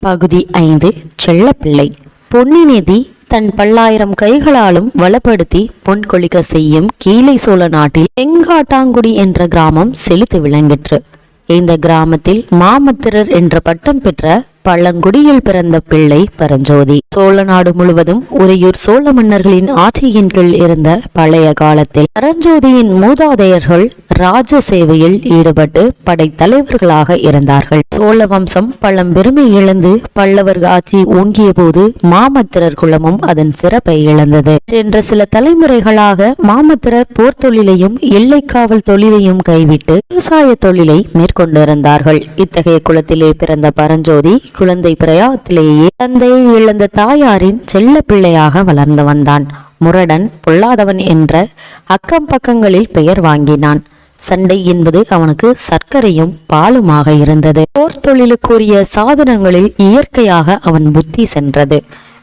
பகுதி 5. செல்லப்பிள்ளை. பொன்னிநிதி தன் 10,000 கைகளாலும் வளப்படுத்தி பொன் கொளிக்க செய்யும் கீழை சோழ நாட்டில் செங்காட்டாங்குடி என்ற கிராமம் செழித்து விளங்கிற்று. இந்த கிராமத்தில் மாமத்திரர் என்ற பட்டம் பெற்ற பழங்குடியில் பிறந்த பிள்ளை பரஞ்சோதி. சோழ நாடு முழுவதும் உறையூர் சோழ மன்னர்களின் ஆட்சியின் கீழ் இருந்த பழைய காலத்தில் பரஞ்சோதியின் மூதாதையர்கள் ராஜ சேவையில் ஈடுபட்டு படைத்தலைவர்களாக இருந்தார்கள். சோழ வம்சம் பழம்பெருமை இழந்து பல்லவர் ஆட்சி ஓங்கிய போது மாமத்திரர் குலமும் அதன் சிறப்பை இழந்தது. சென்ற சில தலைமுறைகளாக மாமத்திரர் போர் தொழிலையும் எல்லை காவல் தொழிலையும் கைவிட்டு விவசாய தொழிலை மேற்கொண்டிருந்தார்கள். இத்தகைய குலத்திலே பிறந்த பரஞ்சோதி குழந்தை பிரயாத்திலேயே தந்தையை இழந்த தாயாரின் செல்ல பிள்ளையாக வளர்ந்து வந்தான். முரடன், பொல்லாதவன் என்ற அக்கம் பக்கங்களில் பெயர் வாங்கினான். சண்டை என்பது அவனுக்கு சர்க்கரையும் பாலுமாக இருந்தது. போர் தொழிலுக்குரிய சாதனங்களில் இயற்கையாக அவன் புத்தி சென்றது.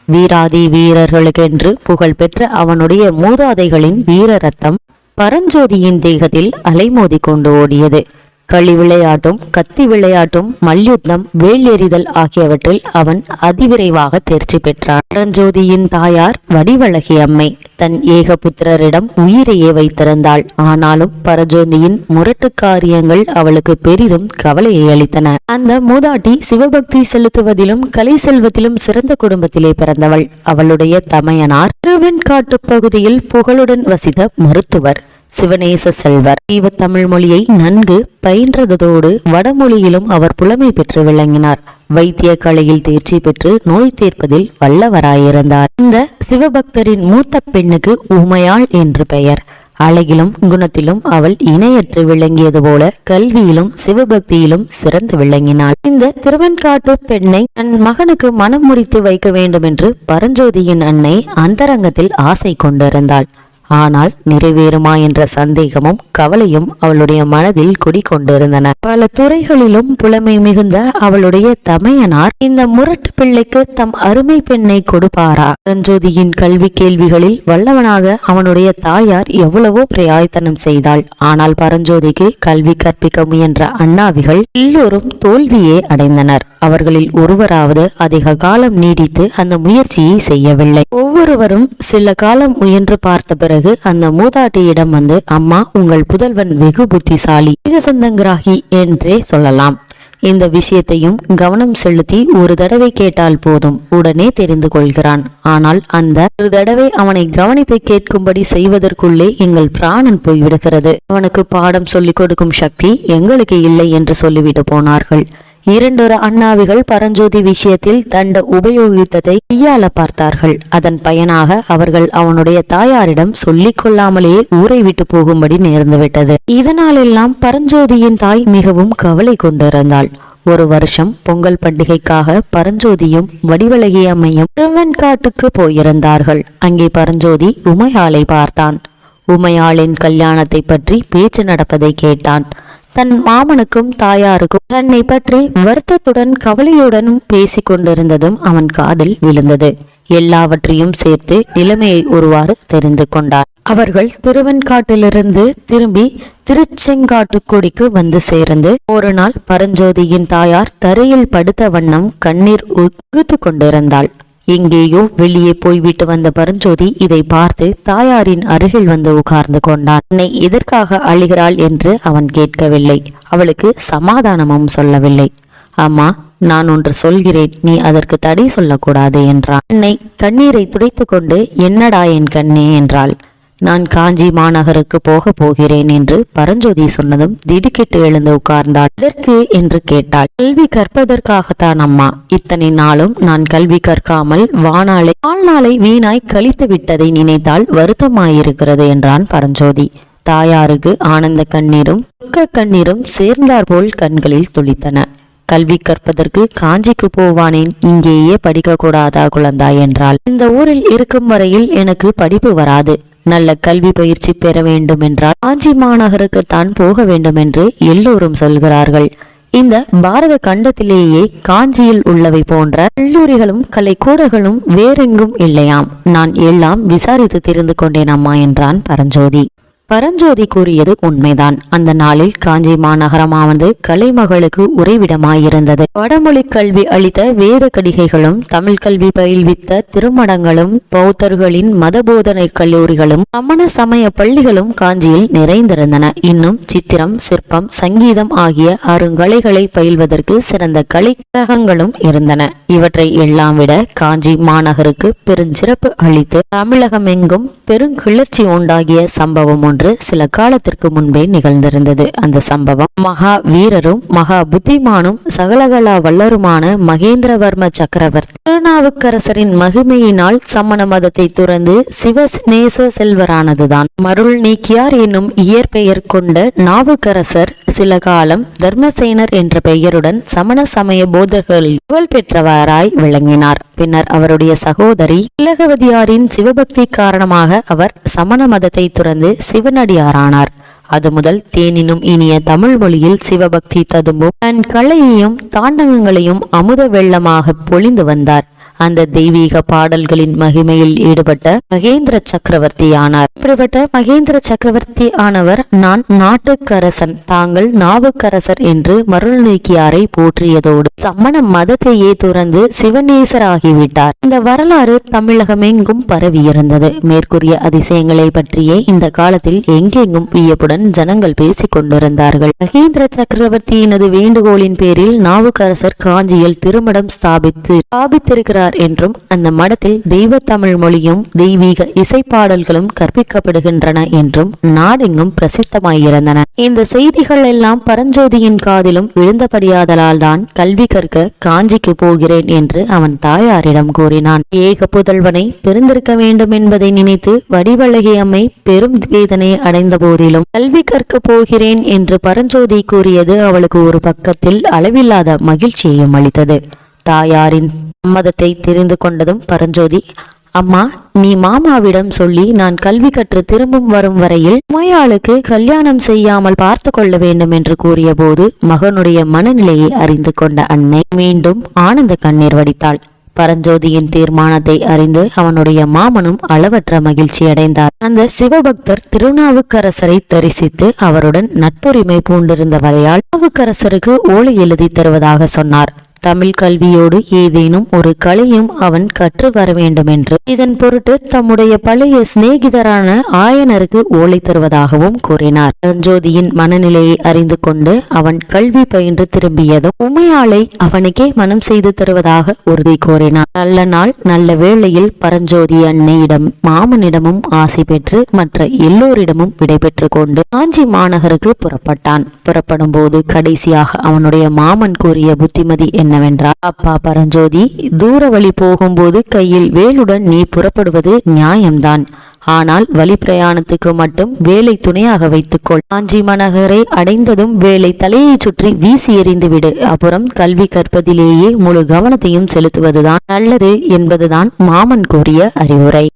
வீராதி வீரர்களுக்கென்று புகழ் பெற்ற அவனுடைய மூதாதைகளின் வீர ரத்தம் பரஞ்சோதியின் தேகத்தில் அலைமோதி கொண்டு ஓடியது. களி விளையாட்டும் கத்தி விளையாட்டும் மல்யுத்தம் வேல் எறிதல் ஆகியவற்றில் அவன் அதிவிரைவாக தேர்ச்சி பெற்றான். பரஞ்சோதியின் தாயார் வடிவழகி அம்மை தன் ஏக புத்திரரிடம் உயிரையே வைத்திருந்தாள். ஆனாலும் பரஞ்சோதியின் முரட்டு காரியங்கள் அவளுக்கு பெரிதும் கவலையை அளித்தன. அந்த மூதாட்டி சிவபக்தி செலுத்துவதிலும் கலை செல்வத்திலும் சிறந்த குடும்பத்திலே பிறந்தவள். அவளுடைய தமையனார் திருவெண்காட்டு பகுதியில் புகழுடன் வசித்த மருத்துவர் சிவநேச செல்வர். தீவ தமிழ் மொழியை நன்கு பயின்றதோடு வடமொழியிலும் அவர் புலமை பெற்று விளங்கினார். வைத்திய கலையில் தேர்ச்சி பெற்று நோய் தீர்ப்பதில் வல்லவராயிருந்தார். இந்த சிவபக்தரின் மூத்த பெண்ணுக்கு உமையாள் என்று பெயர். அழகிலும் குணத்திலும் அவள் இணையற்று விளங்கியது போல கல்வியிலும் சிவபக்தியிலும் சிறந்து விளங்கினாள். இந்த திருவெண்காட்டு பெண்ணை தன் மகனுக்கு மனம் முடித்து வைக்க வேண்டும் என்று பரஞ்சோதியின் அன்னை அந்தரங்கத்தில் ஆசை கொண்டிருந்தாள். ஆனால் நிறைவேறுமா என்ற சந்தேகமும் கவலையும் அவளுடைய மனதில் குடிக்கொண்டிருந்தன. பல துறைகளிலும் புலமை மிகுந்த அவளுடைய தமையனார் இந்த முரட்டு பிள்ளைக்கு தம் அருமை பெண்ணை கொடுப்பாரா? பரஞ்சோதியின் கல்வி கேள்விகளில் வல்லவனாக அவனுடைய தாயார் எவ்வளவோ பிரயாய்த்தனம் செய்தாள். ஆனால் பரஞ்சோதிக்கு கல்வி கற்பிக்க முயன்ற அண்ணாவிகள் எல்லோரும் தோல்வியே அடைந்தனர். அவர்களில் ஒருவராவது அதிக காலம் நீடித்து அந்த முயற்சியை செய்யவில்லை. ஒவ்வொருவரும் சில காலம் முயன்று பார்த்த பிறகு அந்த மூதாட்டியிடம் வந்து, அம்மா, உங்கள் புதல்வன் வெகு புத்திசாலி, சந்தங்கிராகி என்றே சொல்லலாம். இந்த விஷயத்தையும் கவனம் செலுத்தி ஒரு தடவை கேட்டால் போதும், உடனே தெரிந்து கொள்கிறான். ஆனால் அந்த ஒரு தடவை அவனை கவனித்து கேட்கும்படி செய்வதற்குள்ளே எங்கள் பிராணன் போய்விடுகிறது. அவனுக்கு பாடம் சொல்லிக் கொடுக்கும் சக்தி எங்களுக்கு இல்லை என்று சொல்லிவிட்டு போனார்கள். இரண்டொரு அண்ணாவிகள் பரஞ்சோதி விஷயத்தில் தண்ட உபயோகித்ததை கையாள பார்த்தார்கள். அதன் பயனாக அவர்கள் அவனுடைய தாயாரிடம் சொல்லிக் கொள்ளாமலேயே ஊரை விட்டு போகும்படி நேர்ந்துவிட்டது. இதனாலெல்லாம் பரஞ்சோதியின் தாய் மிகவும் கவலை கொண்டிருந்தாள். ஒரு வருஷம் பொங்கல் பண்டிகைக்காக பரஞ்சோதியும் வடிவழகி அம்மையும் திருவெண்காட்டுக்கு போயிருந்தார்கள். அங்கே பரஞ்சோதி உமையாளை பார்த்தான். உமையாளின் கல்யாணத்தை பற்றி பேச்சு நடப்பதை கேட்டான். தன் மாமனுக்கும் தாயாருக்கும் தன்னை பற்றி வருத்தத்துடன் கவலையுடனும் பேசிக் கொண்டிருந்ததும் அவன் காதில் விழுந்தது. எல்லாவற்றையும் சேர்த்து நிலைமையை ஒருவாறு தெரிந்து கொண்டான். அவர்கள் திருவெண்காட்டிலிருந்து திரும்பி திருச்செங்காட்டுக்குடிக்கு வந்து சேர்ந்து ஒரு நாள் பரஞ்சோதியின் தாயார் தரையில் படுத்த வண்ணம் கண்ணீர் உகுத்து கொண்டிருந்தாள். எங்கேயோ வெளியே போய்விட்டு வந்த பரஞ்சோதி இதை பார்த்து தாயாரின் அருகில் வந்து உட்கார்ந்து கொண்டான். என்னை எதற்காக அழுகிறாள் என்று அவன் கேட்கவில்லை. அவளுக்கு சமாதானமும் சொல்லவில்லை. அம்மா, நான் ஒன்று சொல்கிறேன், நீ அதற்கு தடை சொல்லக்கூடாது என்றான். என்னை கண்ணீரை துடைத்து கொண்டு, என்னடா என் கண்ணே என்றாள். நான் காஞ்சி மாநகருக்கு போக போகிறேன் என்று பரஞ்சோதி சொன்னதும் திடுக்கிட்டு எழுந்து உட்கார்ந்தாள். எதற்கு என்று கேட்டாள். கல்வி கற்பதற்காகத்தான் அம்மா. இத்தனை நாளும் நான் கல்வி கற்காமல் வாழ்நாளை வீணாய் கழித்து விட்டதை நினைத்தால் வருத்தமாயிருக்கிறது என்றான் பரஞ்சோதி. தாயாருக்கு ஆனந்த கண்ணீரும் துக்க கண்ணீரும் சேர்ந்தாற்போல் கண்களில் துளித்தன. கல்வி கற்பதற்கு காஞ்சிக்கு போவானேன், இங்கேயே படிக்க கூடாதா குழந்தாய் என்றாள். இந்த ஊரில் இருக்கும் வரையில் எனக்கு படிப்பு வராது. நல்ல கல்வி பயிற்சி பெற வேண்டும் என்றால் காஞ்சி மாநகருக்கு தான் போக வேண்டும் என்று எல்லோரும் சொல்கிறார்கள். இந்த பாரத கண்டத்திலேயே காஞ்சியில் உள்ளவை போன்ற கல்லூரிகளும் கலைக்கூடங்களும் வேறெங்கும் இல்லையாம். நான் எல்லாம் விசாரித்து தெரிந்து கொண்டேன் அம்மா என்றான் பரஞ்சோதி. பரஞ்சோதி கூறியது உண்மைதான். அந்த நாளில் காஞ்சி மாநகரமானது கலைமகளுக்கு உறைவிடமாயிருந்தது. வடமொழி கல்வி அளித்த வேத கடிகைகளும் தமிழ் கல்வி பயில்வித்த திருமடங்களும் பௌத்தர்களின் மதபோதனை கல்லூரிகளும் சமண சமய பள்ளிகளும் காஞ்சியில் நிறைந்திருந்தன. இன்னும் சித்திரம், சிற்பம், சங்கீதம் ஆகிய அருங்கலைகளை பயில்வதற்கு சிறந்த கலைக்கழகங்களும் இருந்தன. இவற்றை எல்லாம் விட காஞ்சி மாநகருக்கு பெருஞ்சிறப்பு அளித்து தமிழகமெங்கும் பெருங்கிளர்ச்சி உண்டாகிய சம்பவம் ஒன்று சில காலத்திற்கு முன்பே நிகழ்ந்திருந்தது. அந்த சம்பவம் மகா வீரரும் மகா புத்திமானும் சகலகலா வல்லருமான மகேந்திரவர்ம சக்கரவர்த்தி திருநாவுக்கரசரின் மகிமையினால் சமண மதத்தை துறந்து சிவநேச செல்வரானதுதான். மருள் நீக்கியார் என்னும் இயற்பெயர் கொண்ட நாவுக்கரசர் சில காலம் தர்மசேனர் என்ற பெயருடன் சமண சமய போதர்களில் புகழ் பெற்றவராய் விளங்கினார். பின்னர் அவருடைய சகோதரி திலகவதியாரின் சிவபக்தி காரணமாக அவர் சமண மதத்தை துறந்து சிவனடியாரானார். அது முதல் தேனினும் இனிய தமிழ் மொழியில் சிவபக்தி ததும்பும் தன் கலையையும் தாண்டகங்களையும் அமுத வெள்ளமாக பொழிந்து வந்தார். அந்த தெய்வீக பாடல்களின் மகிமையில் ஈடுபட்ட மகேந்திர சக்கரவர்த்தி ஆனார். இப்படிப்பட்ட மகேந்திர சக்கரவர்த்தி ஆனவர், நான் நாட்டுக்கரசன், தாங்கள் நாவுக்கரசர் என்று மருள் நீக்கியாரை போற்றியதோடு சமண மதத்தையே துறந்து சிவநேசராகிவிட்டார். இந்த வரலாறு தமிழகமெங்கும் பரவியிருந்தது. மேற்கூறிய அதிசயங்களை பற்றியே இந்த காலத்தில் எங்கெங்கும் வியப்புடன் ஜனங்கள் பேசிக் கொண்டிருந்தார்கள். மகேந்திர சக்கரவர்த்தியினது வேண்டுகோளின் பேரில் நாவுக்கரசர் காஞ்சியில் திருமடம் ஸ்தாபித்திருக்கிறார் என்றும் அந்த மடத்தில் தெய்வ தமிழ் மொழியும் தெய்வீக இசைப்பாடல்களும் கற்பிக்கப்படுகின்றன என்றும் நாடெங்கும் பிரசித்தமாயிருந்தன. இந்த செய்திகள் எல்லாம் பரஞ்சோதியின் காதிலும் விழுந்தபடியாதலால் தான் கல்வி கற்க காஞ்சிக்கு போகிறேன் என்று அவன் தாயாரிடம் கூறினான். ஏக புதல்வனை பிறந்திருக்க வேண்டும் என்பதை நினைத்து வடிவழகி அம்மை பெரும் வேதனை அடைந்த போதிலும் கல்வி கற்க போகிறேன் என்று பரஞ்சோதி கூறியது அவளுக்கு ஒரு பக்கத்தில் அளவில்லாத மகிழ்ச்சியையும் அளித்தது. தாயாரின் சம்மதத்தை தெரிந்து கொண்டதும் பரஞ்சோதி, அம்மா, நீ மாமாவிடம் சொல்லி நான் கல்வி கற்று திரும்பும் வரும் வரையில் உமையாளுக்கு கல்யாணம் செய்யாமல் பார்த்து கொள்ள வேண்டும் என்று கூறிய போது மகனுடைய மனநிலையை அறிந்து கொண்ட அன்னை மீண்டும் ஆனந்த கண்ணீர் வடித்தாள். பரஞ்சோதியின் தீர்மானத்தை அறிந்து அவனுடைய மாமனும் அளவற்ற மகிழ்ச்சி அடைந்தார். அந்த சிவபக்தர் திருநாவுக்கரசரை தரிசித்து அவருடன் நட்புரிமை பூண்டிருந்த வரையால் நாவுக்கரசருக்கு ஓலை எழுதி தருவதாக சொன்னார். தமிழ் கல்வியோடு ஏதேனும் ஒரு கலையும் அவன் கற்று வர வேண்டும் என்று இதன் பொருட்டு தம்முடைய பழைய சிநேகிதரான ஆயனருக்கு ஓலை தருவதாகவும் கூறினார். பரஞ்சோதியின் மனநிலையை அறிந்து கொண்டு அவன் கல்வி பயின்று திரும்பியதும் உமையாளை அவனுக்கே மனம் செய்து தருவதாக உறுதி கூறினார். நல்ல நாள் நல்ல வேளையில் பரஞ்சோதி அன்னையிடம் மாமனிடமும் ஆசை பெற்று மற்ற எல்லோரிடமும் விடைபெற்று கொண்டு காஞ்சி மாநகருக்கு புறப்பட்டான். புறப்படும் போது கடைசியாக அவனுடைய மாமன் கூறிய புத்திமதி என்னவென்றால், அப்பா பரஞ்சோதி, தூர வழி போகும்போது கையில் வேலுடன் நீ புறப்படுவது நியாயம்தான். ஆனால் வழி பிரயாணத்துக்கு மட்டும் வேலை துணையாக வைத்துக்கொள். காஞ்சி மாநகரை அடைந்ததும் வேலை தலையை சுற்றி வீசி எறிந்து விடு. அப்புறம் கல்வி கற்பதிலேயே முழு கவனத்தையும் செலுத்துவதுதான் நல்லது என்பதுதான் மாமன் கூறிய அறிவுரை.